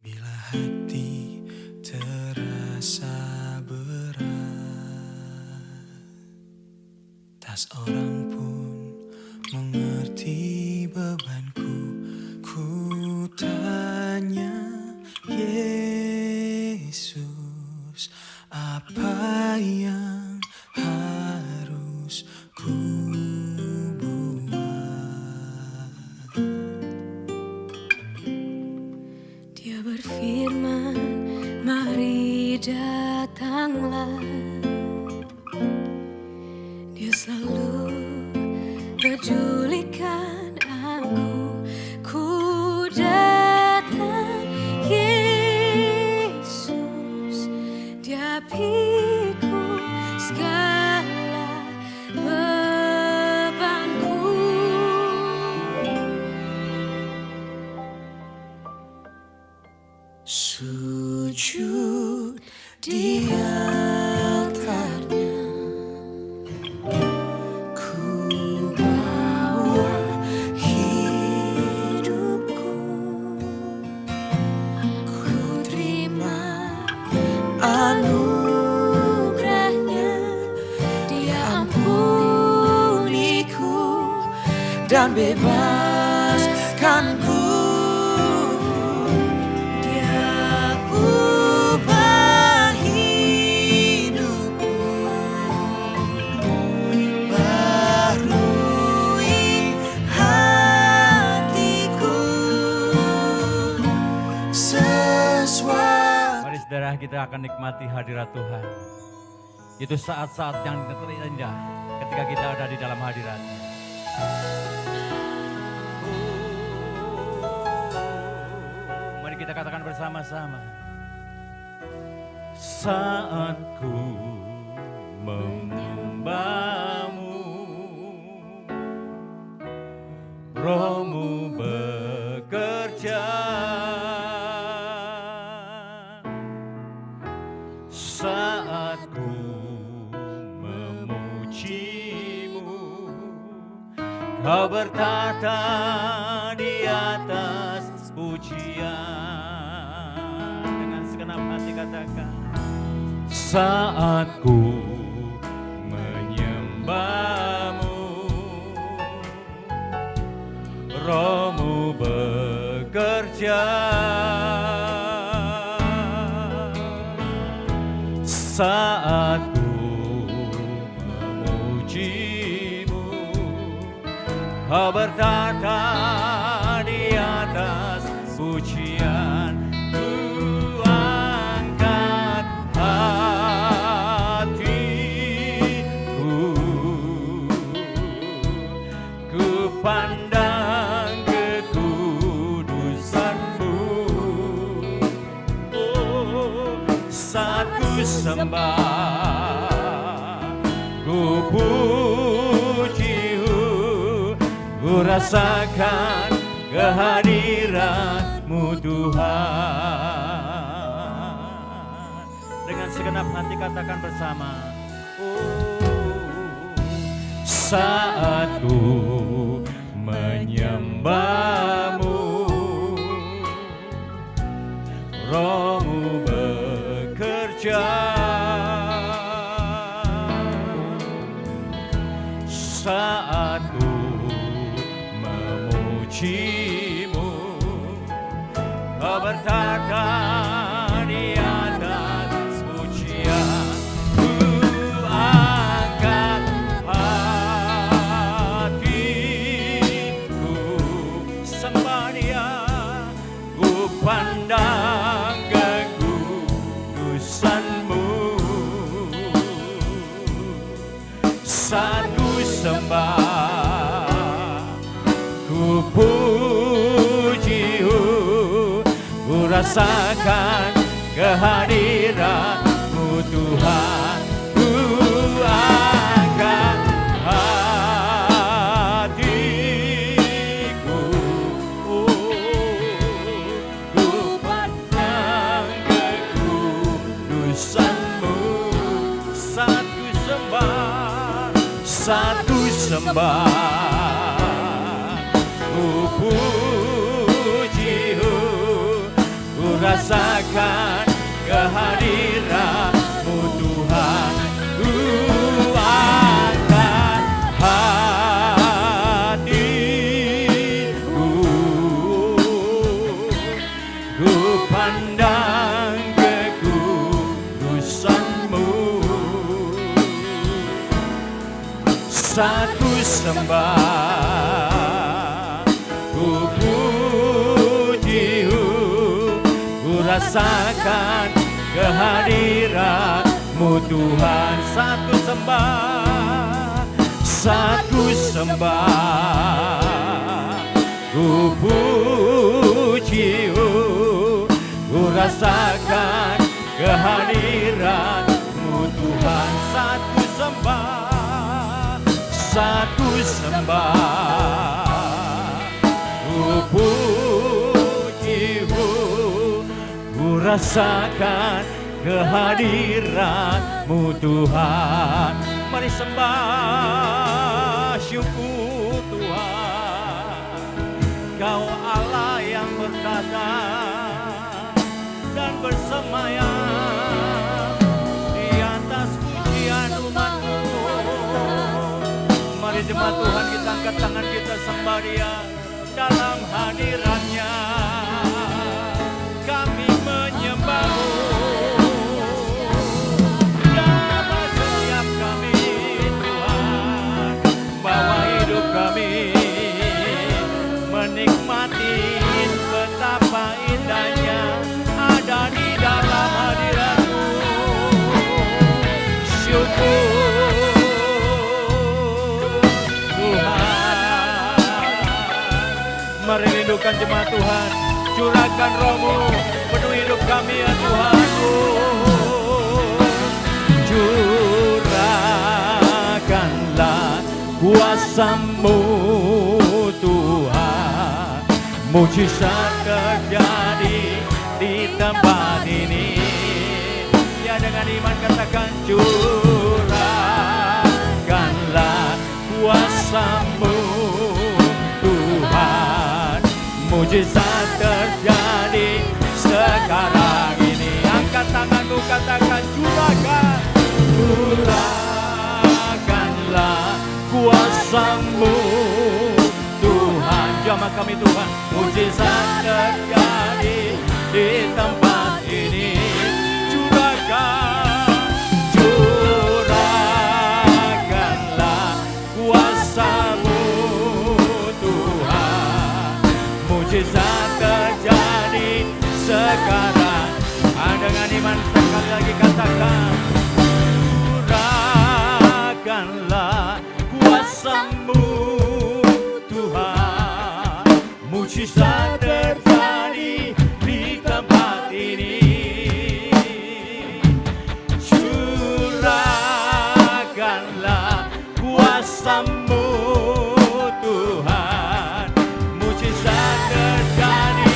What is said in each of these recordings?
Bila hati terasa berat, tak seorang pun mengerti bebanku. Ku tanya Yesus, apa yang harus ku buat? Dia berfirman, mari datanglah. Dia selalu pedulikan aku. Ku datang, Yesus. Dia pikul segala bebanku. Sujud di altarnya, ku bawa hidupku. Ku terima anugerahnya, Dia ampuniku dan bebaskanku. Mari saudara, kita akan nikmati hadirat Tuhan. Itu saat-saat yang terindah ketika kita ada di dalam hadirat-Nya. Mari kita katakan bersama-sama. Saat ku menyembah-Mu, Roh-Mu bekerja. Saat ku memuji-Mu, Kau bertata di atas pujian. Dengan segenap hati katakan, saat ku menyembah-Mu, Roh-Mu bekerja. Saat ku memuji-Mu, Kau bertata di atas pujian. Ku angkat hatiku, ku pandang kekudusan-Mu. Oh, saat ku sembah, ku puji-Mu, ku rasakan kehadiran-Mu Tuhan. Dengan segenap hati katakan bersama, oh, saat ku menyembah-Mu, Roh-Mu bekerja. Saat ku memuji-Mu, Kau bertata di atas pujian. Ku angkat hatiku, sembah Dia, ku pandang kekudusan-Mu. Saat ku sembah, ku puji-Mu, ku rasakan kehadiran-Mu Tuhan. Ku angkat hatiku, ku pandang kekudusan-Mu. Saat ku sembah, saat ku sembah, ku puji-Mu, ku akan kehadiran-Mu Tuhan. Ku angkat hatiku, ku pandang kekudusan-Mu. Saat ku sembah, ku puji-Mu, ku rasakan kehadiran-Mu Tuhan. Saat ku sembah, saat ku sembah, ku puji-Mu, ku rasakan kehadiran-Mu Tuhan. Saat ku sembah, saat ku sembah, ku puji-Mu, ku rasakan kehadiran-Mu Tuhan. Mari sembah, syukur Tuhan. Kau Allah yang bertata dan bersemayam di atas pujian umat-Mu. Mari jemaat Tuhan, kita angkat tangan, kita sembah Dia dalam hadirat-Nya. Kami menyembah-Mu dalam setiap kami Tuhan. Bawa hidup kami menikmati betapa indahnya ada di dalam hadirat-Mu. Syukur Tuhan. Mari rindukan jemaat Tuhan, curahkan Roh-Mu penuhi hidup kami ya Tuhan. Curahkanlah kuasa-Mu Tuhan, mujizat terjadi di tempat ini. Ya, dengan iman katakan, curahkanlah kuasa-Mu Tuhan, mujizat terjadi sekarang ini. Angkat tanganmu, katakan, curahkanlah kuasa-Mu Tuhan. Jamah kami Tuhan, mujizat terjadi di tempat ini. Curahkanlah kuasa-Mu Tuhan, mujizat terjadi sekarang. Dengan iman sekali lagi katakan, curahkanlah kuasa-Mu Tuhan, mujizat terjadi di tempat ini. Curahkanlah kuasa-Mu Tuhan, mujizat terjadi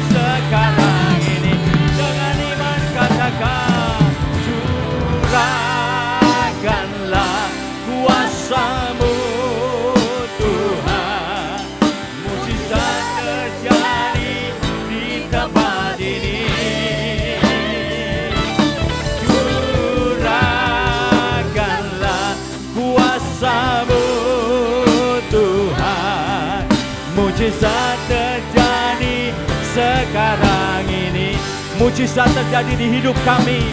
sekarang ini. Dengan iman katakan, curahkanlah kuasa-Mu Tuhan, mujizat terjadi di tempat ini. Curahkanlah kuasa-Mu Tuhan, mujizat terjadi sekarang ini. Mujizat terjadi di hidup kami,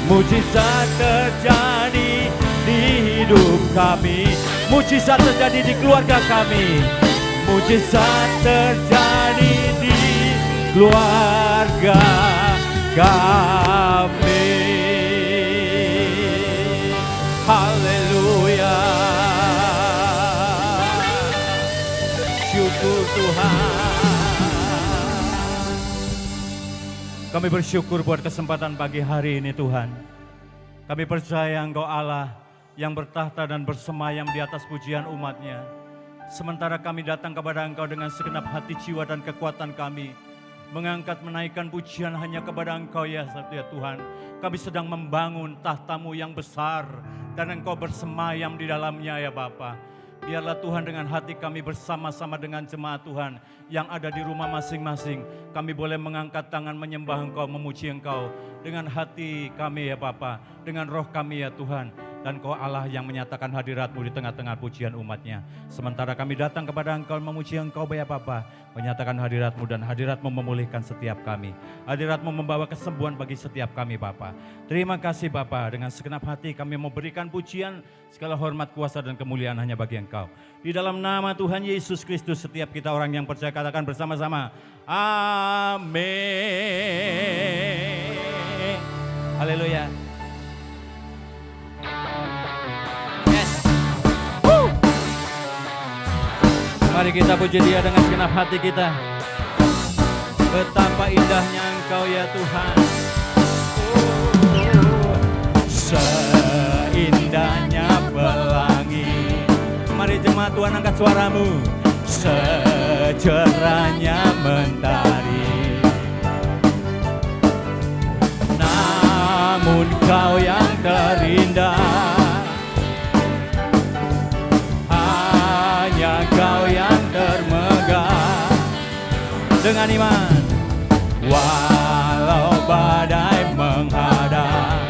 mujizat terjadi di hidup kami, mujizat terjadi di keluarga kami, mujizat terjadi di keluarga kami. Haleluya, syukur Tuhan. Kami bersyukur buat kesempatan pagi hari ini Tuhan. Kami percaya Engkau Allah yang bertahta dan bersemayam di atas pujian umat-Nya. Sementara kami datang kepada Engkau dengan segenap hati, jiwa dan kekuatan kami, mengangkat menaikkan pujian hanya kepada Engkau ya Tuhan. Kami sedang membangun tahta-Mu yang besar dan Engkau bersemayam di dalamnya ya Bapa. Biarlah Tuhan dengan hati kami bersama-sama dengan jemaat Tuhan yang ada di rumah masing-masing. Kami boleh mengangkat tangan menyembah Engkau, memuji Engkau. Dengan hati kami ya Bapa, dengan roh kami ya Tuhan. Dan Kau Allah yang menyatakan hadirat-Mu di tengah-tengah pujian umat-Nya. Sementara kami datang kepada Engkau memuji Engkau ya Bapa, menyatakan hadirat-Mu dan hadirat-Mu memulihkan setiap kami. Hadirat-Mu membawa kesembuhan bagi setiap kami Bapa. Terima kasih Bapa, dengan segenap hati kami mau berikan pujian, segala hormat, kuasa dan kemuliaan hanya bagi Engkau. Di dalam nama Tuhan Yesus Kristus, setiap kita orang yang percaya katakan bersama-sama, amin. Haleluya. Mari kita puji Dia dengan segenap hati kita. Betapa indahnya Engkau ya Tuhan. Seindahnya pelangi. Mari jemaat Tuhan angkat suaramu. Secerahnya mentari. Namun Kau yang terindah. Kau yang termegah dengan iman, walau badai menghadang,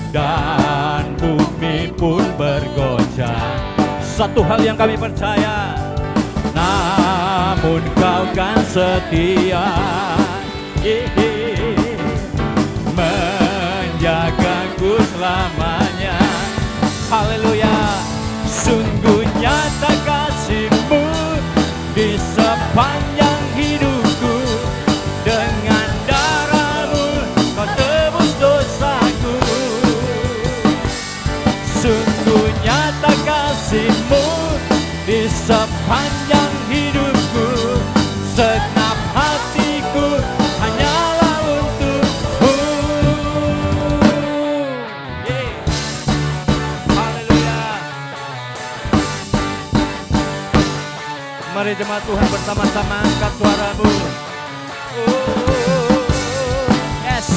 dan bumi pun bergoncang. Satu hal yang kami percaya, namun Kau kan setia, menjagaku selamanya. Haleluya. Sungguh nyata kasih-Mu di sepanjang hidupku. Dengan darah-Mu Kau tebus dosaku. Sungguh nyata kasih-Mu di sepanjang hidupku. Segenap hatiku hanyalah untuk-Mu. Mari jemaat Tuhan bersama-sama angkat suaramu. Yes.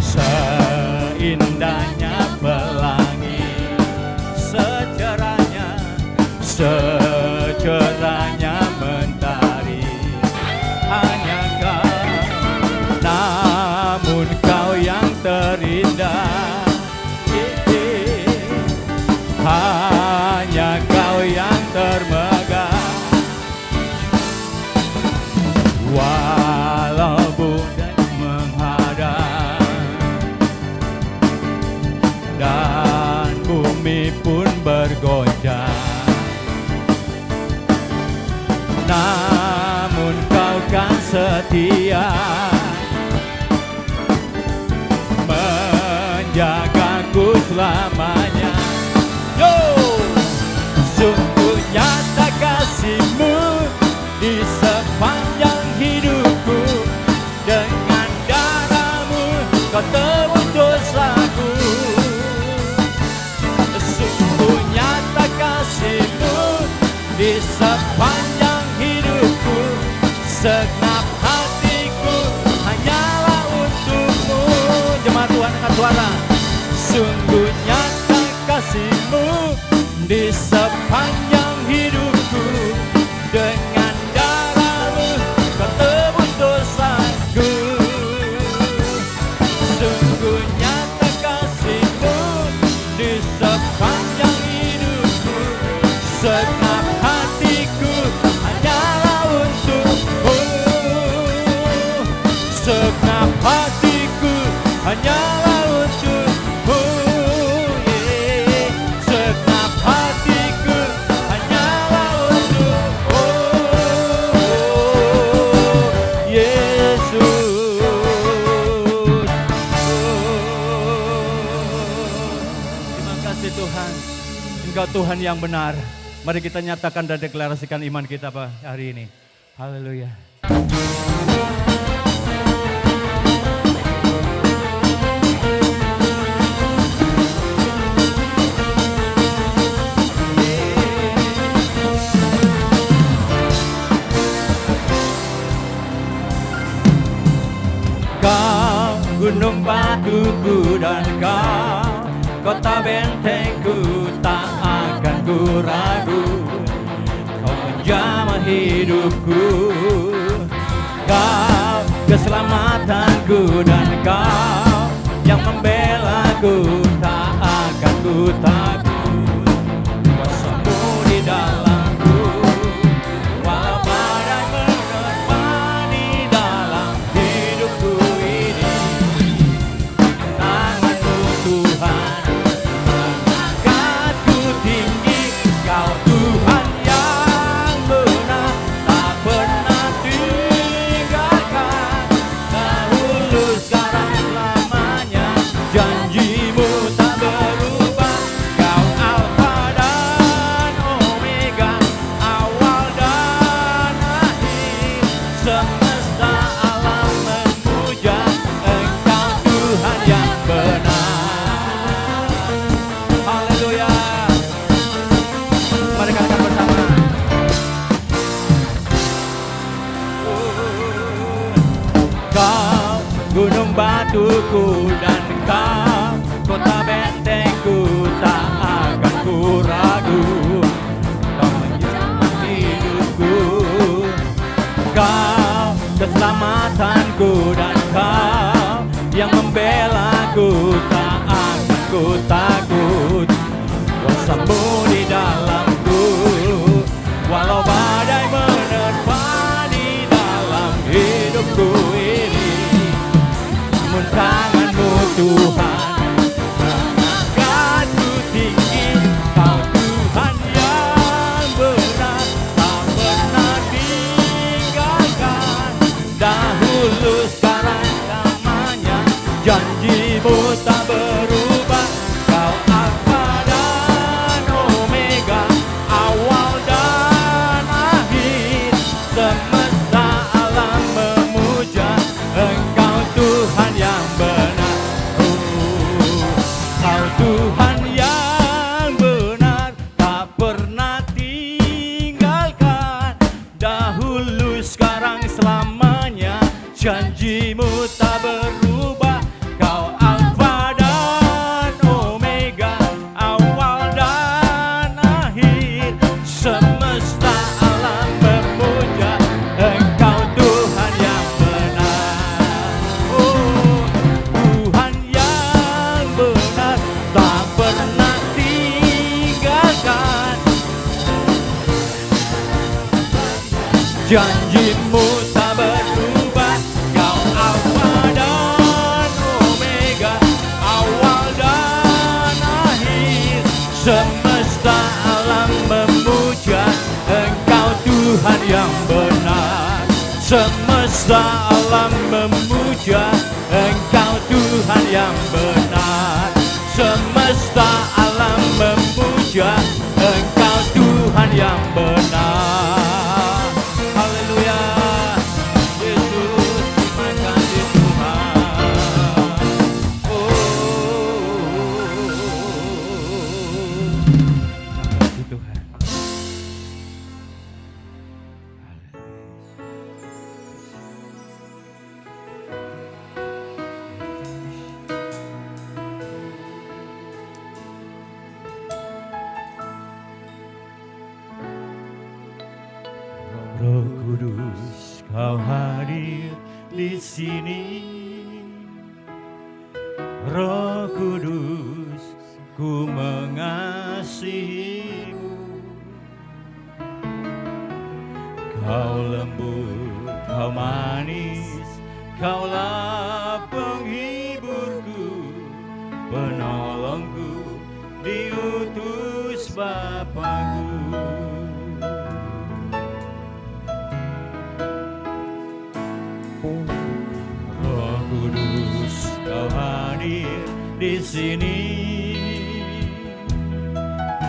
Seindahnya pelangi, secerahnya mentari. Hanya Kau, namun Kau yang terindah. Hanya Kau yang termegah. Walau badai menghadang dan bumi pun bergoncang, namun Kau kan setia, menjagaku selamanya. Yo, sungguh nyata kasih-Mu di sepanjang hidupku. Dengan darah-Mu Kau tebus dosaku. Sungguh nyata kasih-Mu di sepanjang hidupku. Segenap hatiku hanyalah untuk-Mu. Jemaat Tuhan angkat suara. Sungguh nyata kasih-Mu di sepanjang hidupku. Dengan darah-Mu Kau tebus dosaku. Sungguh nyata kasih-Mu di sepanjang hidupku. Segenap hatiku hanyalah untuk-Mu. Segenap hatiku hanyalah untuk-Mu. Segenap hatiku hanyalah untuk-Mu. Yesus. Terima kasih Tuhan. Engkau Tuhan yang benar. Mari kita nyatakan dan deklarasikan iman kita Pak hari ini. Haleluya. Kau gunung batuku dan Kau kota bentengku, tak akan ku ragu. Kau menjamah hidupku, Kau keselamatanku, dan Kau yang membelaku. Tak akan ku takut, kuasa-Mu di dalamku. Walau badai menerpa di dalam hidupku ini, tangan-Mu Tuhan mengangkatku tinggi. Kau Tuhan yang benar, tak pernah tinggalkan. Dahulu, sekarang, selamanya, janji-Mu tak berubah. Kau Alfa dan Omega, awal dan akhir. Semesta alam memuja Engkau Tuhan yang benar. Haleluya. Mari katakan bersama. Kau gunung batuku, dan Kau kota bentengku, tak akan ku ragu. Kau menjamah hidupku, Kau keselamatanku, dan Kau yang membelaku. Tak akan ku takut, kuasa-Mu di dalamku. Walau badai menerpa di dalam hidupku ini, namun tangan-Mu Tuhan mengangkatku tinggi. Kau Tuhan yang benar, tak pernah tinggalkan. Dahulu, sekarang, selamanya, janji-Mu tak berubah. Kau Alfa dan Omega, awal dan akhir. Semesta alam memuja Engkau Tuhan yang benar. Kau Tuhan yang benar, tak pernah tinggalkan. Dahulu, sekarang, selamanya, janji-Mu tak berubah. Kau Alfa dan Omega, awal dan akhir. Semesta alam memuja Engkau Tuhan yang benar. Oh, Tuhan yang benar, tak pernah tinggalkan. Janji-Mu tak berubah. Kau Alfa dan Omega, awal dan akhir. Semesta alam memuja Engkau Tuhan yang benar. Semesta alam memuja Engkau Tuhan yang benar. Semesta alam memuja Engkau Tuhan yang benar. Haleluya. Yesus, terima kasih Tuhan. Terima kasih Tuhan. Roh Kudus, Kau hadir di sini. Roh Kudus, ku mengasihi-Mu. Kau lembut, Kau manis, Kaulah penghiburku, penolongku, diutus Bapa-Ku. Roh Kudus, Kau hadir di sini.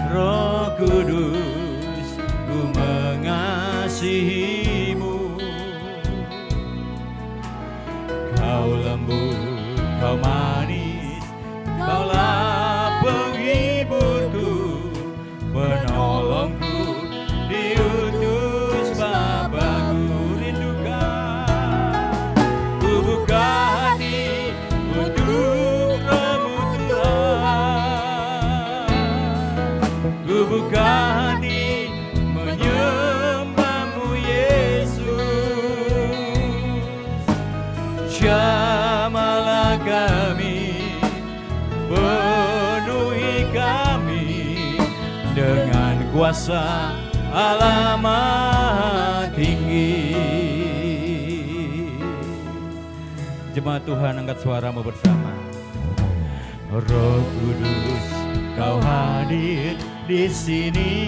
Roh Kudus, ku mengasihi-Mu. Kau lembut, Kau manis, Kaulah penghiburku, penolongku, diutus Bapa-Ku. Rindukan ku buka hati untuk Roh-Mu Tuhan. kuasa Allah Maha Tinggi. Jemaat Tuhan, angkat suaramu bersama. Roh Kudus, Kau hadir di sini.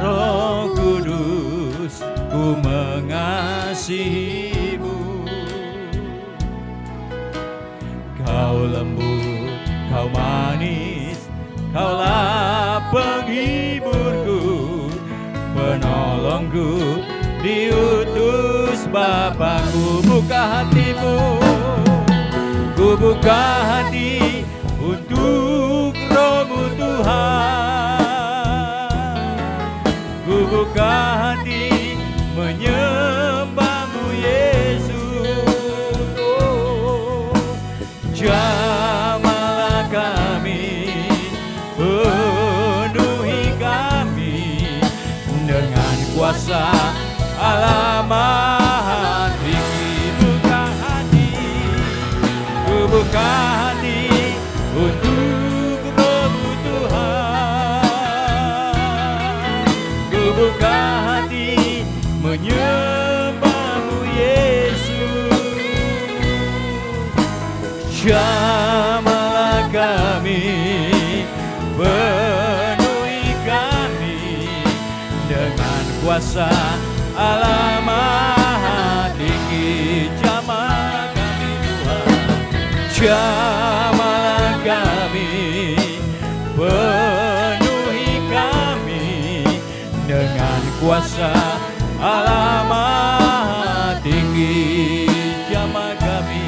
Roh Kudus, ku mengasihimu. Kau lembut, Kau manis, Kaulah penghiburku, penolongku, diutus Bapakku. Buka hatimu, ku buka hati untuk Roh-Mu Tuhan. Ku buka hati menyembah-Mu Yesus. Oh, jamahlah kami, penuhi kami dengan kuasa Allah Maha Tinggi. Buka hati, ku buka hati untuk Roh-Mu Tuhan. Ku buka hati menyembah-Mu Yesus. Jamahlah kami, penuhi kami dengan kuasa Allah Maha Tinggi. Jamah kami Tuhan, jamahlah kami, penuhi kami dengan kuasa Allah Maha Tinggi. Jamah kami,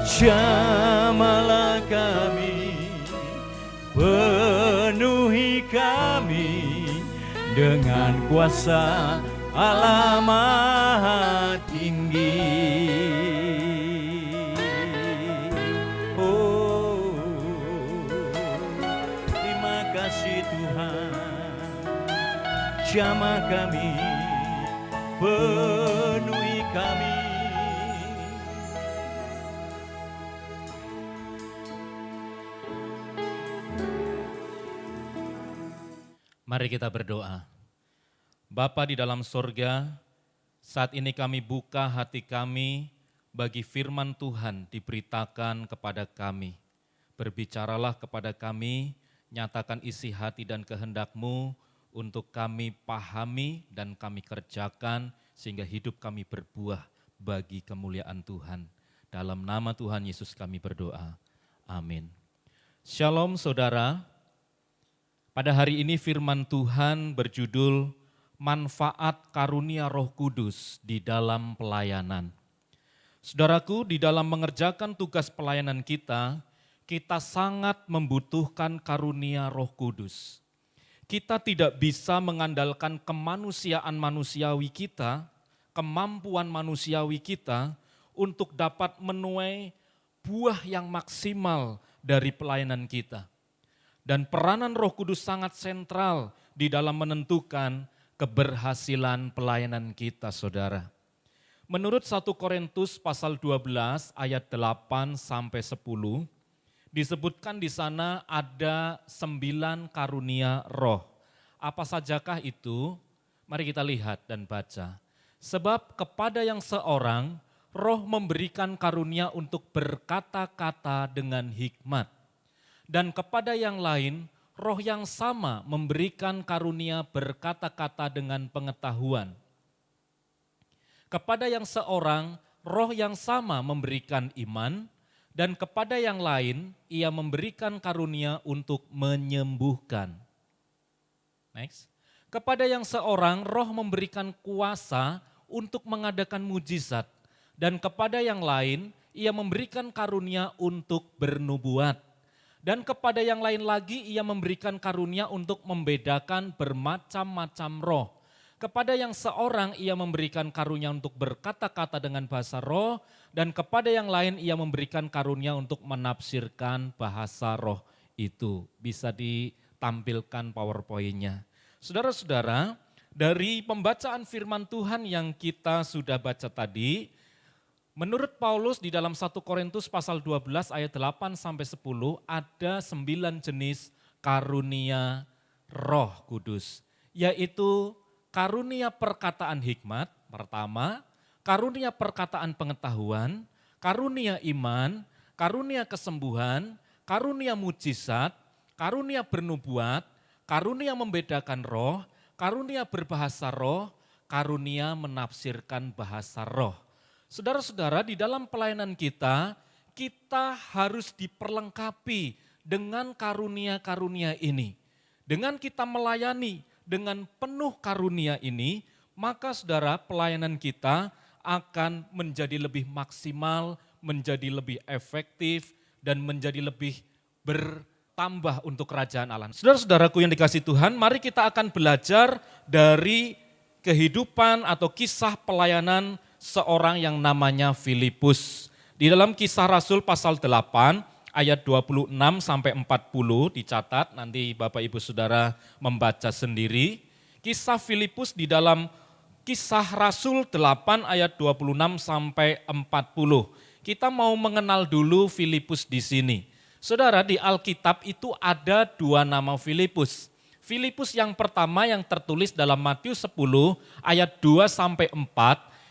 jamahlah kami, penuhi kami dengan kuasa Allah Maha Tinggi. Oh, terima kasih Tuhan. Jamah kami, penuhi kami. Mari kita berdoa. Bapa di dalam sorga, saat ini kami buka hati kami bagi firman Tuhan diberitakan kepada kami. Berbicaralah kepada kami, nyatakan isi hati dan kehendak-Mu untuk kami pahami dan kami kerjakan sehingga hidup kami berbuah bagi kemuliaan Tuhan. Dalam nama Tuhan Yesus kami berdoa. Amin. Shalom saudara. Pada hari ini firman Tuhan berjudul Manfaat Karunia Roh Kudus di dalam Pelayanan. Saudaraku, di dalam mengerjakan tugas pelayanan kita sangat membutuhkan karunia Roh Kudus. Kita tidak bisa mengandalkan kemanusiaan manusiawi kita, kemampuan manusiawi kita untuk dapat menuai buah yang maksimal dari pelayanan kita. Dan peranan Roh Kudus sangat sentral di dalam menentukan keberhasilan pelayanan kita, saudara. Menurut 1 Korintus pasal 12 ayat 8 sampai 10, disebutkan di sana ada 9 karunia roh. Apa sajakah itu? Mari kita lihat dan baca. Sebab kepada yang seorang, roh memberikan karunia untuk berkata-kata dengan hikmat. Dan kepada yang lain, roh yang sama memberikan karunia berkata-kata dengan pengetahuan. Kepada yang seorang, roh yang sama memberikan iman, dan kepada yang lain, ia memberikan karunia untuk menyembuhkan. Next. Kepada yang seorang, roh memberikan kuasa untuk mengadakan mujizat, dan kepada yang lain, ia memberikan karunia untuk bernubuat. Dan kepada yang lain lagi ia memberikan karunia untuk membedakan bermacam-macam roh. Kepada yang seorang ia memberikan karunia untuk berkata-kata dengan bahasa roh, dan kepada yang lain ia memberikan karunia untuk menafsirkan bahasa roh itu. Bisa ditampilkan PowerPoint-nya. Saudara-saudara, dari pembacaan firman Tuhan yang kita sudah baca tadi, menurut Paulus di dalam 1 Korintus pasal 12 ayat 8 sampai 10 ada 9 jenis karunia Roh Kudus, yaitu karunia perkataan hikmat pertama, karunia perkataan pengetahuan, karunia iman, karunia kesembuhan, karunia mujizat, karunia bernubuat, karunia membedakan roh, karunia berbahasa roh, karunia menafsirkan bahasa roh. Saudara-saudara, di dalam pelayanan kita harus diperlengkapi dengan karunia-karunia ini. Dengan kita melayani dengan penuh karunia ini, maka saudara, pelayanan kita akan menjadi lebih maksimal, menjadi lebih efektif, dan menjadi lebih bertambah untuk kerajaan Allah. Saudara-saudaraku yang dikasihi Tuhan, mari kita akan belajar dari kehidupan atau kisah pelayanan seorang yang namanya Filipus. Di dalam Kisah Rasul pasal 8, ayat 26 sampai 40 dicatat, nanti Bapak Ibu Saudara membaca sendiri. Kisah Filipus di dalam Kisah Rasul 8 ayat 26 sampai 40. Kita mau mengenal dulu Filipus di sini. Saudara, di Alkitab itu ada dua nama Filipus. Filipus yang pertama yang tertulis dalam Matius 10 ayat 2 sampai 4,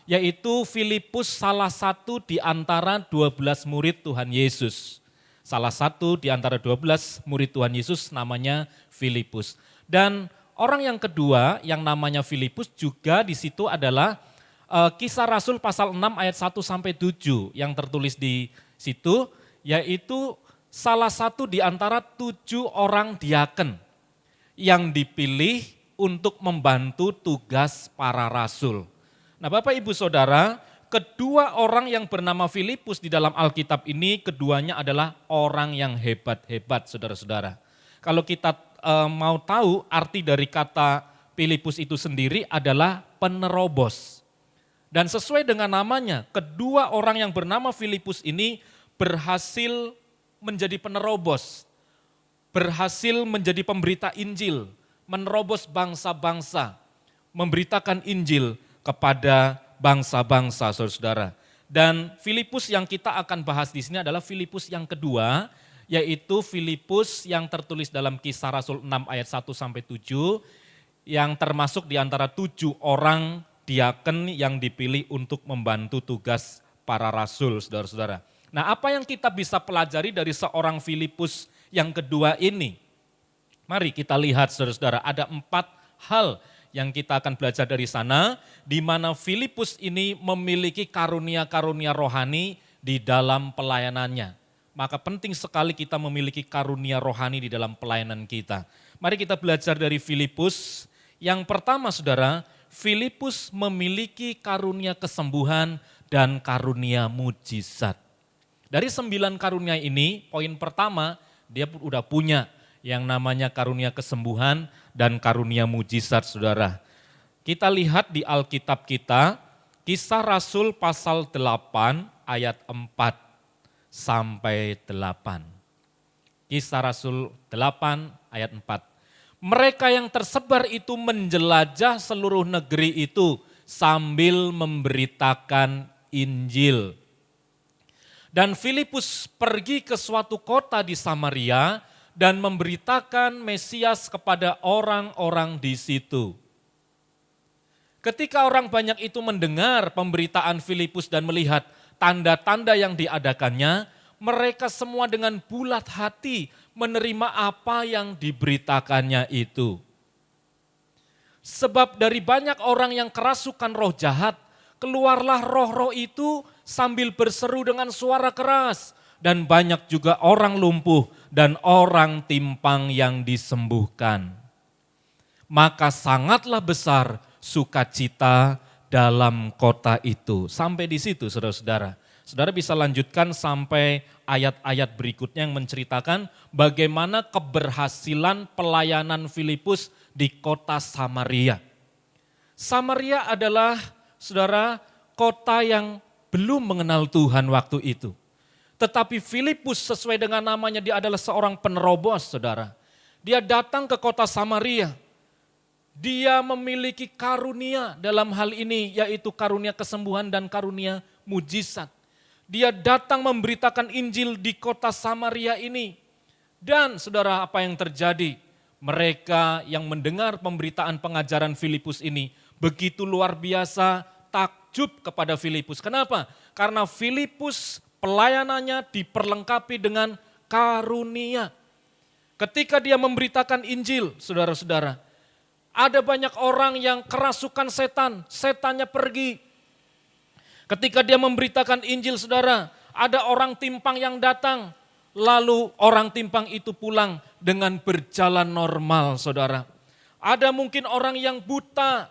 yaitu Filipus salah satu di antara 12 murid Tuhan Yesus. Salah satu di antara 12 murid Tuhan Yesus namanya Filipus. Dan orang yang kedua yang namanya Filipus juga di situ adalah Kisah Rasul pasal 6 ayat 1 sampai 7 yang tertulis di situ, yaitu salah satu di antara 7 orang diaken yang dipilih untuk membantu tugas para rasul. Nah, Bapak Ibu Saudara, kedua orang yang bernama Filipus di dalam Alkitab ini, keduanya adalah orang yang hebat-hebat, saudara-saudara. Kalau kita mau tahu arti dari kata Filipus itu sendiri adalah penerobos. Dan sesuai dengan namanya, kedua orang yang bernama Filipus ini berhasil menjadi penerobos, berhasil menjadi pemberita Injil, menerobos bangsa-bangsa, memberitakan Injil kepada bangsa-bangsa, saudara-saudara. Dan Filipus yang kita akan bahas di sini adalah Filipus yang kedua, yaitu Filipus yang tertulis dalam Kisah Rasul 6 ayat 1 sampai 7, yang termasuk di antara 7 orang diaken yang dipilih untuk membantu tugas para rasul, saudara-saudara. Nah, apa yang kita bisa pelajari dari seorang Filipus yang kedua ini? Mari kita lihat, saudara-saudara, ada 4 hal yang kita akan belajar dari sana, di mana Filipus ini memiliki karunia-karunia rohani di dalam pelayanannya. Maka penting sekali kita memiliki karunia rohani di dalam pelayanan kita. Mari kita belajar dari Filipus. Yang pertama, saudara, Filipus memiliki karunia kesembuhan dan karunia mujizat. Dari 9 karunia ini, poin pertama, dia udah punya yang namanya karunia kesembuhan dan karunia mujizat, saudara. Kita lihat di Alkitab kita, Kisah Rasul pasal 8 ayat 4 sampai 8. Kisah Rasul 8 ayat 4. Mereka yang tersebar itu menjelajah seluruh negeri itu sambil memberitakan Injil. Dan Filipus pergi ke suatu kota di Samaria dan memberitakan Mesias kepada orang-orang di situ. Ketika orang banyak itu mendengar pemberitaan Filipus dan melihat tanda-tanda yang diadakannya, mereka semua dengan bulat hati menerima apa yang diberitakannya itu. Sebab dari banyak orang yang kerasukan roh jahat, keluarlah roh-roh itu sambil berseru dengan suara keras, dan banyak juga orang lumpuh dan orang timpang yang disembuhkan. Maka sangatlah besar sukacita dalam kota itu. Sampai di situ, saudara-saudara. Saudara bisa lanjutkan sampai ayat-ayat berikutnya yang menceritakan bagaimana keberhasilan pelayanan Filipus di kota Samaria. Samaria adalah, saudara, kota yang belum mengenal Tuhan waktu itu. Tetapi Filipus sesuai dengan namanya, dia adalah seorang penerobos, saudara. Dia datang ke kota Samaria. Dia memiliki karunia dalam hal ini, yaitu karunia kesembuhan dan karunia mujizat. Dia datang memberitakan Injil di kota Samaria ini. Dan saudara, apa yang terjadi? Mereka yang mendengar pemberitaan pengajaran Filipus ini begitu luar biasa takjub kepada Filipus. Kenapa? Karena Filipus pelayanannya diperlengkapi dengan karunia. Ketika dia memberitakan Injil, saudara-saudara, ada banyak orang yang kerasukan setan, setannya pergi. Ketika dia memberitakan Injil, saudara, ada orang timpang yang datang, lalu orang timpang itu pulang dengan berjalan normal, saudara. Ada mungkin orang yang buta,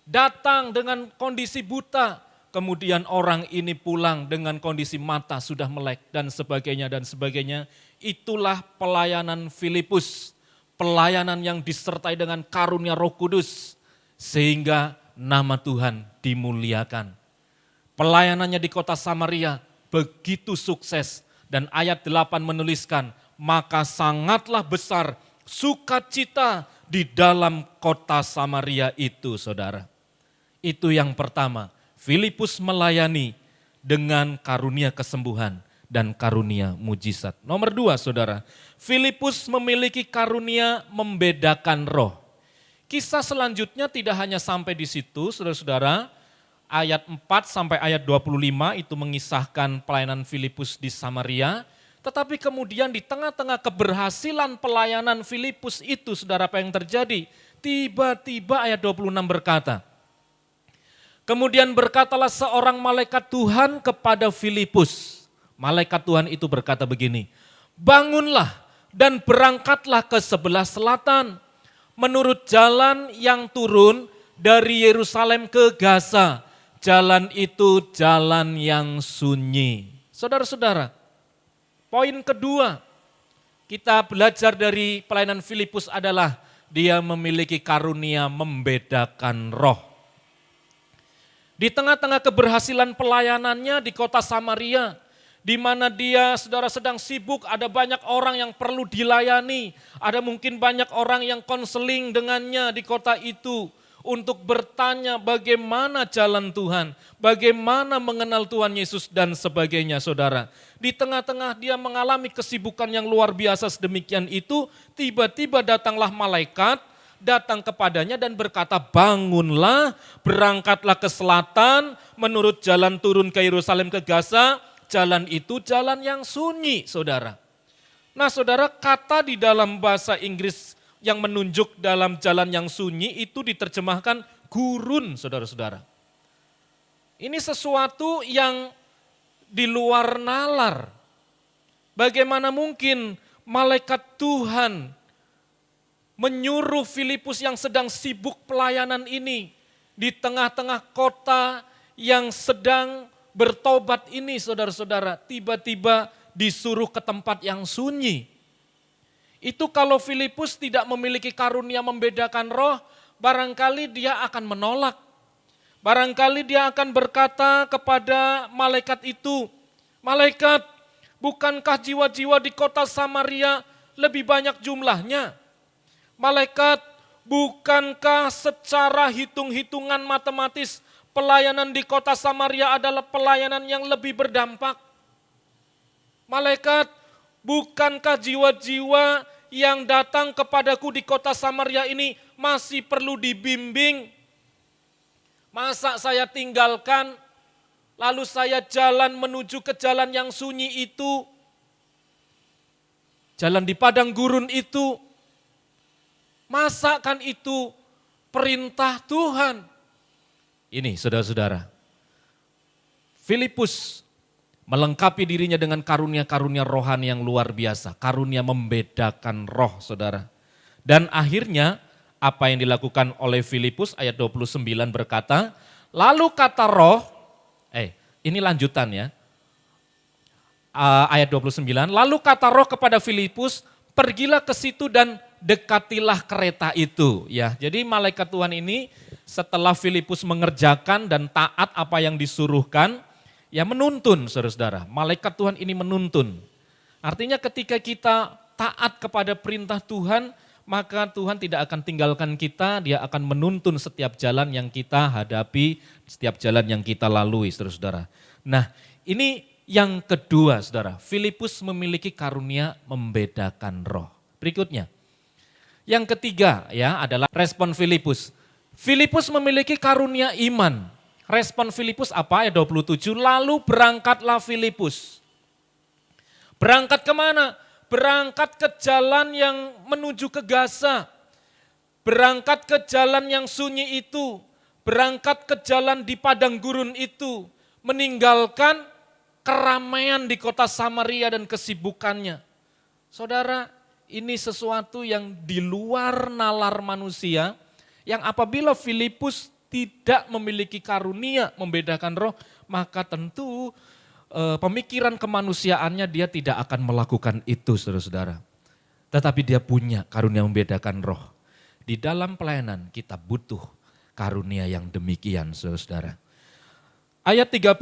datang dengan kondisi buta, kemudian orang ini pulang dengan kondisi mata sudah melek dan sebagainya dan sebagainya. Itulah pelayanan Filipus, pelayanan yang disertai dengan karunia Roh Kudus sehingga nama Tuhan dimuliakan. Pelayanannya di kota Samaria begitu sukses dan ayat 8 menuliskan, maka sangatlah besar sukacita di dalam kota Samaria itu, saudara. Itu yang pertama, Filipus melayani dengan karunia kesembuhan dan karunia mujizat. Nomor 2, saudara, Filipus memiliki karunia membedakan roh. Kisah selanjutnya tidak hanya sampai di situ, saudara-saudara. Ayat 4 sampai ayat 25 itu mengisahkan pelayanan Filipus di Samaria. Tetapi kemudian di tengah-tengah keberhasilan pelayanan Filipus itu, saudara, apa yang terjadi? Tiba-tiba ayat 26 berkata, kemudian berkatalah seorang malaikat Tuhan kepada Filipus. Malaikat Tuhan itu berkata begini, bangunlah dan berangkatlah ke sebelah selatan, menurut jalan yang turun dari Yerusalem ke Gaza. Jalan itu jalan yang sunyi. Saudara-saudara, poin kedua kita belajar dari pelayanan Filipus adalah dia memiliki karunia membedakan roh. Di tengah-tengah keberhasilan pelayanannya di kota Samaria, di mana dia, saudara, sedang sibuk, ada banyak orang yang perlu dilayani, ada mungkin banyak orang yang konseling dengannya di kota itu untuk bertanya bagaimana jalan Tuhan, bagaimana mengenal Tuhan Yesus dan sebagainya, saudara. Di tengah-tengah dia mengalami kesibukan yang luar biasa sedemikian itu, tiba-tiba datanglah malaikat, datang kepadanya dan berkata, bangunlah, berangkatlah ke selatan, menurut jalan turun ke Yerusalem ke Gaza, jalan itu jalan yang sunyi, saudara. Nah, saudara, kata di dalam bahasa Inggris yang menunjuk dalam jalan yang sunyi itu diterjemahkan gurun, saudara-saudara. Ini sesuatu yang di luar nalar. Bagaimana mungkin malaikat Tuhan menyuruh Filipus yang sedang sibuk pelayanan ini di tengah-tengah kota yang sedang bertobat ini, saudara-saudara, tiba-tiba disuruh ke tempat yang sunyi. Itu kalau Filipus tidak memiliki karunia membedakan roh, barangkali dia akan menolak. Barangkali dia akan berkata kepada malaikat itu, malaikat, bukankah jiwa-jiwa di kota Samaria lebih banyak jumlahnya? Malaikat, bukankah secara hitung-hitungan matematis pelayanan di kota Samaria adalah pelayanan yang lebih berdampak? Malaikat, bukankah jiwa-jiwa yang datang kepadaku di kota Samaria ini masih perlu dibimbing? Masa saya tinggalkan, lalu saya jalan menuju ke jalan yang sunyi itu, jalan di padang gurun itu, masa kan itu perintah Tuhan? Ini saudara-saudara, Filipus melengkapi dirinya dengan karunia-karunia rohani yang luar biasa. Karunia membedakan roh, saudara. Dan akhirnya apa yang dilakukan oleh Filipus ayat 29 berkata, lalu kata roh, ini lanjutan ya. Ayat 29, lalu kata roh kepada Filipus, pergilah ke situ dan dekatilah kereta itu. Ya, jadi malaikat Tuhan ini setelah Filipus mengerjakan dan taat apa yang disuruhkan, ya menuntun, saudara-saudara. Malaikat Tuhan ini menuntun. Artinya ketika kita taat kepada perintah Tuhan, maka Tuhan tidak akan tinggalkan kita, dia akan menuntun setiap jalan yang kita hadapi, setiap jalan yang kita lalui, saudara-saudara. Nah, ini yang kedua, saudara, Filipus memiliki karunia membedakan roh. Berikutnya, yang ketiga ya adalah respon Filipus. Filipus memiliki karunia iman. Respon Filipus apa? Ayat 27, lalu berangkatlah Filipus. Berangkat kemana? Berangkat ke jalan yang menuju ke Gaza. Berangkat ke jalan yang sunyi itu. Berangkat ke jalan di padang gurun itu. Meninggalkan keramaian di kota Samaria dan kesibukannya. Saudara, ini sesuatu yang di luar nalar manusia, yang apabila Filipus tidak memiliki karunia membedakan roh, maka tentu pemikiran kemanusiaannya dia tidak akan melakukan itu, saudara-saudara. Tetapi dia punya karunia membedakan roh. Di dalam pelayanan kita butuh karunia yang demikian, saudara-saudara. Ayat 30,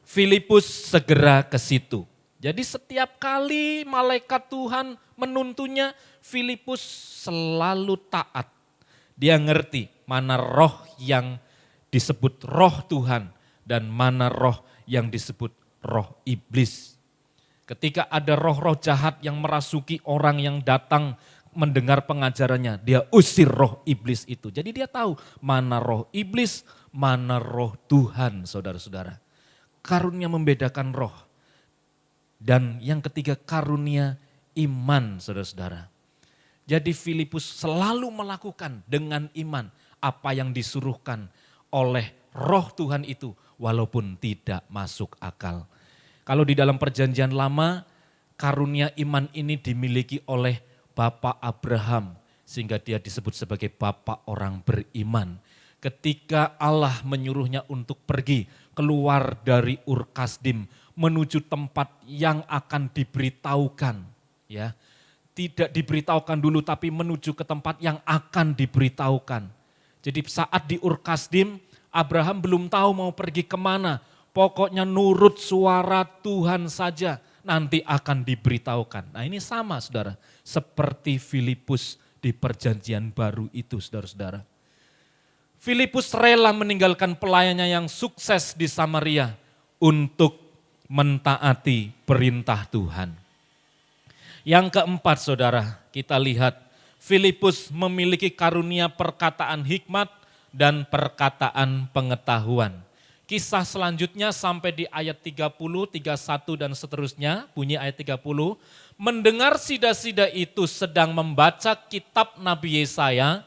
Filipus segera ke situ. Jadi setiap kali malaikat Tuhan menuntunnya, Filipus selalu taat. Dia ngerti mana roh yang disebut roh Tuhan dan mana roh yang disebut roh iblis. Ketika ada roh-roh jahat yang merasuki orang yang datang mendengar pengajarannya, dia usir roh iblis itu. Jadi dia tahu mana roh iblis, mana roh Tuhan, saudara-saudara. Karunia membedakan roh. Dan yang ketiga, karunia iman, saudara-saudara. Jadi Filipus selalu melakukan dengan iman apa yang disuruhkan oleh roh Tuhan itu, walaupun tidak masuk akal. Kalau di dalam perjanjian lama, karunia iman ini dimiliki oleh Bapak Abraham, sehingga dia disebut sebagai Bapak orang beriman. Ketika Allah menyuruhnya untuk pergi keluar dari Ur Kasdim menuju tempat yang akan diberitahukan, ya. Tidak diberitahukan dulu tapi menuju ke tempat yang akan diberitahukan. Jadi saat di Ur Kasdim, Abraham belum tahu mau pergi kemana. Pokoknya nurut suara Tuhan saja, nanti akan diberitahukan. Nah ini sama saudara, seperti Filipus di perjanjian baru itu saudara-saudara. Filipus rela meninggalkan pelayannya yang sukses di Samaria untuk mentaati perintah Tuhan. Yang keempat saudara, kita lihat Filipus memiliki karunia perkataan hikmat dan perkataan pengetahuan. Kisah selanjutnya sampai di ayat 30, 31 dan seterusnya, bunyi ayat 30. Mendengar sida-sida itu sedang membaca kitab Nabi Yesaya,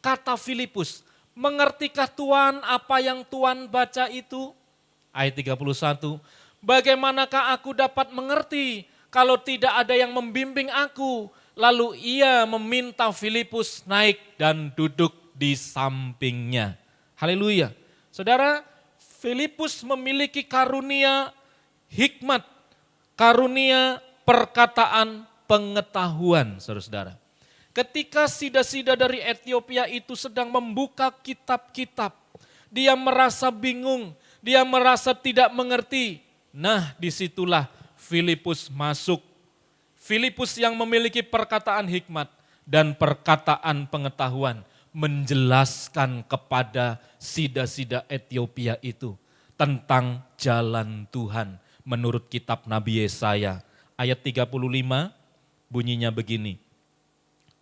kata Filipus, mengertikah Tuhan apa yang Tuhan baca itu? Ayat 31, bagaimanakah aku dapat mengerti kalau tidak ada yang membimbing aku? Lalu ia meminta Filipus naik dan duduk di sampingnya. Haleluya. Saudara, Filipus memiliki karunia hikmat, karunia perkataan pengetahuan, saudara-saudara. Ketika sida-sida dari Ethiopia itu sedang membuka kitab-kitab, dia merasa bingung, dia merasa tidak mengerti. Nah, disitulah Filipus masuk. Filipus yang memiliki perkataan hikmat dan perkataan pengetahuan menjelaskan kepada sida-sida Ethiopia itu tentang jalan Tuhan menurut kitab Nabi Yesaya. Ayat 35 bunyinya begini.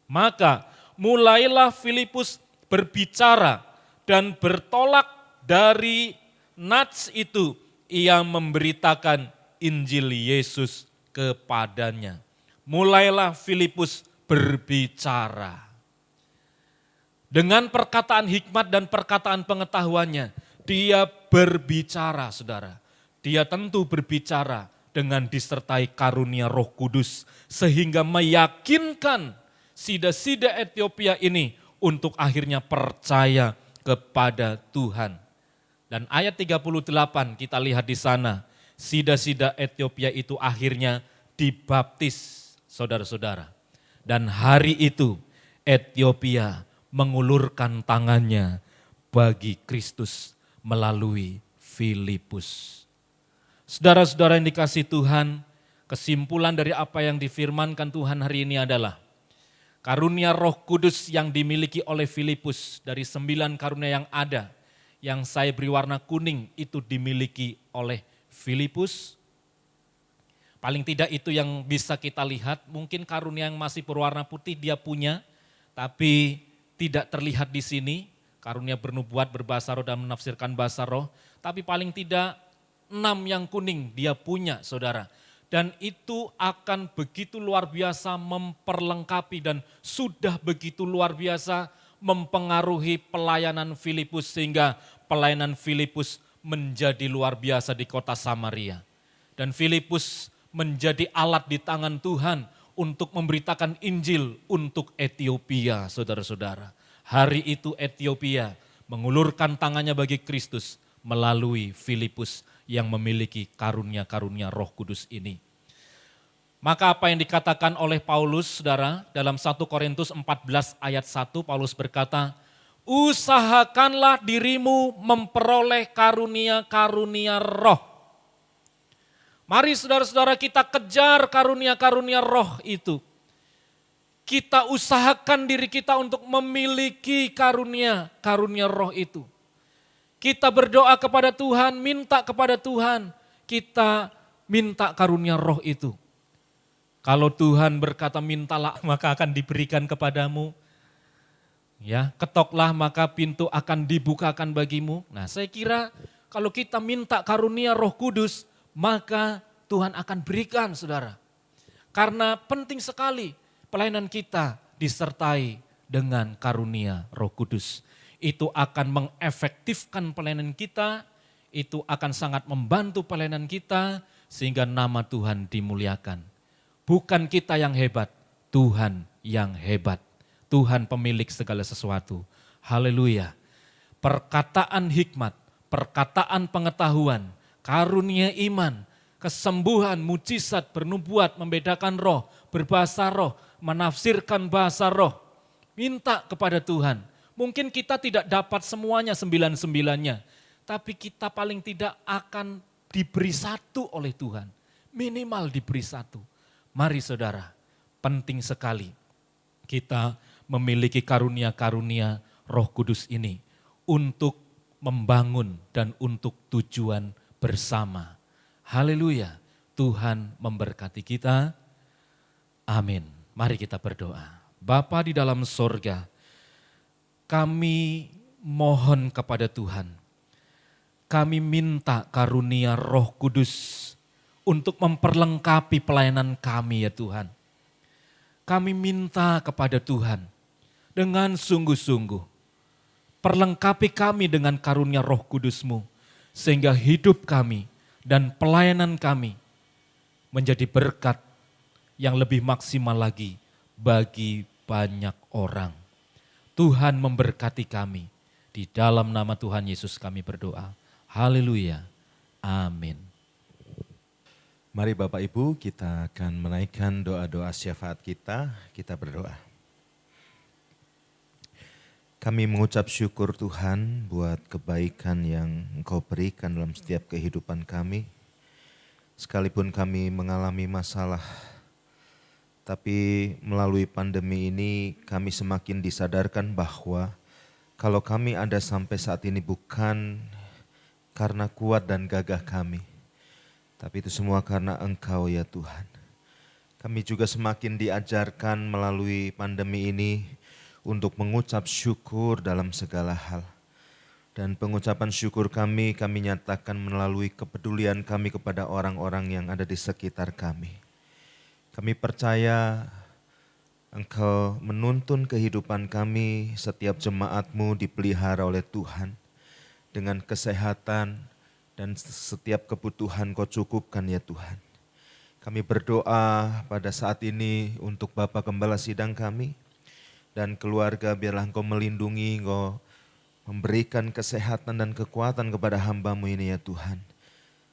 Maka mulailah Filipus berbicara dan bertolak dari nats itu. Ia memberitakan Injil Yesus kepadanya. Mulailah Filipus berbicara. Dengan perkataan hikmat dan perkataan pengetahuannya, dia berbicara, saudara. Dia tentu berbicara dengan disertai karunia Roh Kudus, sehingga meyakinkan sida-sida Ethiopia ini untuk akhirnya percaya kepada Tuhan. Dan ayat 38 kita lihat di sana, sida-sida Ethiopia itu akhirnya dibaptis, saudara-saudara. Dan hari itu Ethiopia mengulurkan tangannya bagi Kristus melalui Filipus. Saudara-saudara yang dikasihi Tuhan, kesimpulan dari apa yang difirmankan Tuhan hari ini adalah karunia Roh Kudus yang dimiliki oleh Filipus dari 9 karunia yang ada, yang saya beri warna kuning itu dimiliki oleh Filipus, Paling tidak itu yang bisa kita lihat, mungkin karunia yang masih berwarna putih dia punya, tapi tidak terlihat di sini. Karunia bernubuat, berbahasa roh dan menafsirkan bahasa roh, tapi paling tidak 6 yang kuning dia punya saudara. Dan itu akan begitu luar biasa memperlengkapi dan sudah begitu luar biasa mempengaruhi pelayanan Filipus sehingga pelayanan Filipus menjadi luar biasa di kota Samaria. Dan Filipus menjadi alat di tangan Tuhan untuk memberitakan Injil untuk Ethiopia, saudara-saudara. Hari itu Ethiopia mengulurkan tangannya bagi Kristus melalui Filipus yang memiliki karunia-karunia Roh Kudus ini. Maka apa yang dikatakan oleh Paulus, saudara, dalam 1 Korintus 14 ayat 1, Paulus berkata, usahakanlah dirimu memperoleh karunia-karunia roh. Mari saudara-saudara kita kejar karunia-karunia roh itu. Kita usahakan diri kita untuk memiliki karunia roh itu. Kita berdoa kepada Tuhan, minta kepada Tuhan, kita minta karunia roh itu. Kalau Tuhan berkata mintalah maka akan diberikan kepadamu. Ya, ketoklah maka pintu akan dibukakan bagimu. Nah, saya kira kalau kita minta karunia Roh Kudus, maka Tuhan akan berikan saudara. Karena penting sekali pelayanan kita disertai dengan karunia Roh Kudus. Itu akan mengefektifkan pelayanan kita, itu akan sangat membantu pelayanan kita sehingga nama Tuhan dimuliakan. Bukan kita yang hebat, Tuhan yang hebat. Tuhan pemilik segala sesuatu. Haleluya. Perkataan hikmat, perkataan pengetahuan, karunia iman, kesembuhan, mujizat, bernubuat, membedakan roh, berbahasa roh, menafsirkan bahasa roh. Minta kepada Tuhan. Mungkin kita tidak dapat semuanya 99-nya, tapi kita paling tidak akan diberi satu oleh Tuhan. Minimal diberi satu. Mari saudara, penting sekali kita memiliki karunia-karunia Roh Kudus ini untuk membangun dan untuk tujuan bersama. Haleluya, Tuhan memberkati kita. Amin. Mari kita berdoa. Bapa di dalam sorga, kami mohon kepada Tuhan. Kami minta karunia Roh Kudus untuk memperlengkapi pelayanan kami ya Tuhan. Kami minta kepada Tuhan dengan sungguh-sungguh. Perlengkapi kami dengan karunia Roh Kudus-Mu. Sehingga hidup kami dan pelayanan kami menjadi berkat yang lebih maksimal lagi bagi banyak orang. Tuhan memberkati kami. Di dalam nama Tuhan Yesus kami berdoa. Haleluya. Amin. Mari Bapak Ibu kita akan menaikkan doa-doa syafaat kita berdoa. Kami mengucap syukur Tuhan buat kebaikan yang Engkau berikan dalam setiap kehidupan kami. Sekalipun kami mengalami masalah, tapi melalui pandemi ini kami semakin disadarkan bahwa kalau kami ada sampai saat ini bukan karena kuat dan gagah kami, tapi itu semua karena Engkau ya Tuhan. Kami juga semakin diajarkan melalui pandemi ini untuk mengucap syukur dalam segala hal. Dan pengucapan syukur kami nyatakan melalui kepedulian kami kepada orang-orang yang ada di sekitar kami. Kami percaya Engkau menuntun kehidupan kami, setiap jemaat-Mu dipelihara oleh Tuhan dengan kesehatan, dan setiap kebutuhan Kau cukupkan ya Tuhan. Kami berdoa pada saat ini untuk Bapak Gembala Sidang kami dan keluarga, biarlah Engkau melindungi, Engkau memberikan kesehatan dan kekuatan kepada hamba-Mu ini ya Tuhan.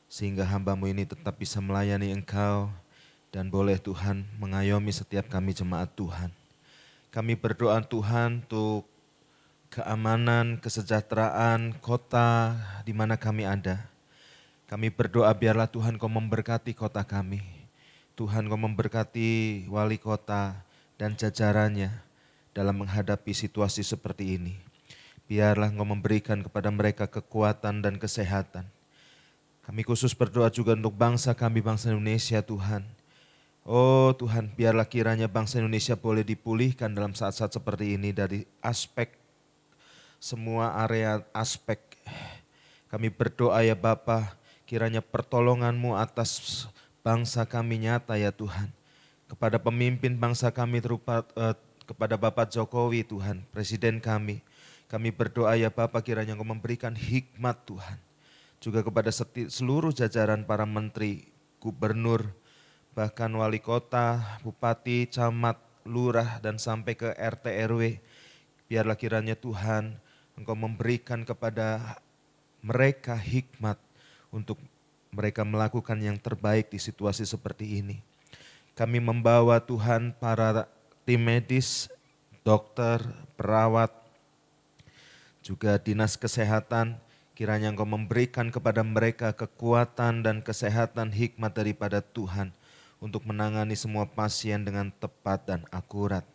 Sehingga hamba-Mu ini tetap bisa melayani Engkau dan boleh Tuhan mengayomi setiap kami jemaat Tuhan. Kami berdoa Tuhan untuk keamanan, kesejahteraan kota di mana kami ada. Kami berdoa biarlah Tuhan Kau memberkati kota kami. Tuhan Kau memberkati wali kota dan jajarannya dalam menghadapi situasi seperti ini. Biarlah Engkau memberikan kepada mereka kekuatan dan kesehatan. Kami khusus berdoa juga untuk bangsa kami, bangsa Indonesia Tuhan. Oh Tuhan, biarlah kiranya bangsa Indonesia boleh dipulihkan dalam saat-saat seperti ini dari aspek, semua area aspek. Kami berdoa ya Bapa, kiranya pertolongan-Mu atas bangsa kami nyata ya Tuhan. Kepada pemimpin bangsa kami kepada Bapak Jokowi Tuhan, Presiden kami. Kami berdoa ya Bapa, kiranya Engkau memberikan hikmat Tuhan. Juga kepada seluruh jajaran para menteri, gubernur, bahkan wali kota, bupati, camat, lurah, dan sampai ke RT RW. Biarlah kiranya Tuhan Engkau memberikan kepada mereka hikmat untuk mereka melakukan yang terbaik di situasi seperti ini. Kami membawa Tuhan para tim medis, dokter, perawat, juga dinas kesehatan, kiranya Engkau memberikan kepada mereka kekuatan dan kesehatan hikmat daripada Tuhan untuk menangani semua pasien dengan tepat dan akurat.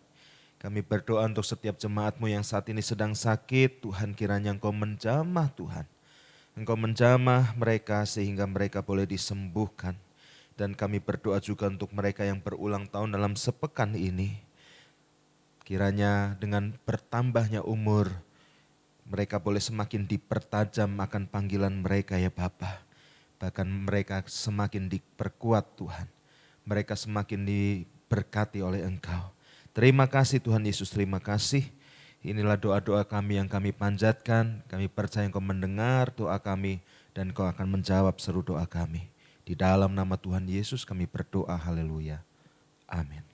Kami berdoa untuk setiap jemaat-Mu yang saat ini sedang sakit, Tuhan kiranya Engkau menjamah Tuhan. Engkau menjamah mereka sehingga mereka boleh disembuhkan. Dan kami berdoa juga untuk mereka yang berulang tahun dalam sepekan ini. Kiranya dengan bertambahnya umur, mereka boleh semakin dipertajam akan panggilan mereka ya Bapa. Bahkan mereka semakin diperkuat Tuhan. Mereka semakin diberkati oleh Engkau. Terima kasih Tuhan Yesus, terima kasih. Inilah doa-doa kami yang kami panjatkan. Kami percaya Engkau mendengar doa kami dan Engkau akan menjawab seru doa kami. Di dalam nama Tuhan Yesus kami berdoa, haleluya. Amin.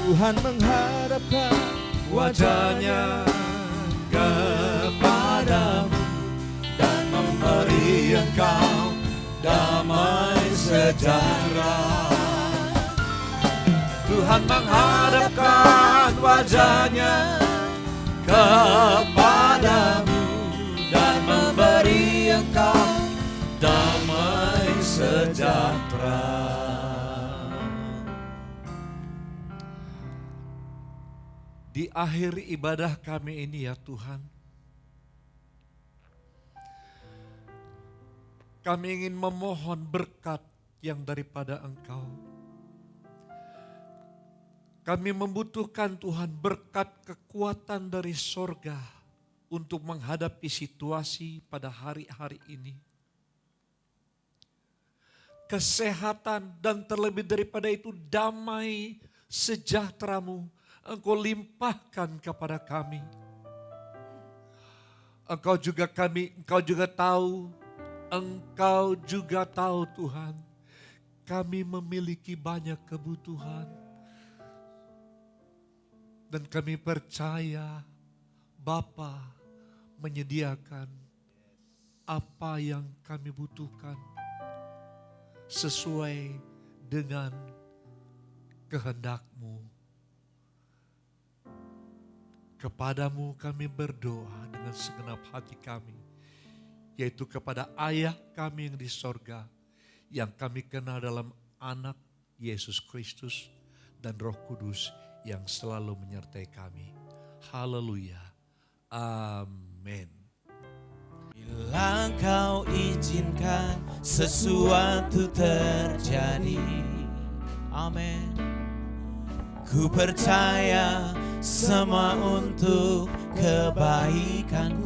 Tuhan mengharapkan wajah-Nya kepadamu dan memberi engkau damai sejahtera. Tuhan mengharapkan wajah-Nya kepadamu dan memberi engkau damai sejahtera. Di akhir ibadah kami ini ya Tuhan, kami ingin memohon berkat yang daripada Engkau. Kami membutuhkan Tuhan berkat kekuatan dari sorga untuk menghadapi situasi pada hari-hari ini. Kesehatan dan terlebih daripada itu damai sejahtera-Mu Engkau limpahkan kepada kami. Engkau juga tahu Tuhan, kami memiliki banyak kebutuhan. Dan kami percaya Bapa menyediakan apa yang kami butuhkan sesuai dengan kehendak-Mu. Kepadamu kami berdoa dengan segenap hati kami, yaitu kepada Ayah kami yang di sorga, yang kami kenal dalam Anak Yesus Kristus dan Roh Kudus yang selalu menyertai kami. Haleluya. Amin. Bila Kau izinkan sesuatu terjadi, amin. Ku percaya semua untuk kebaikan.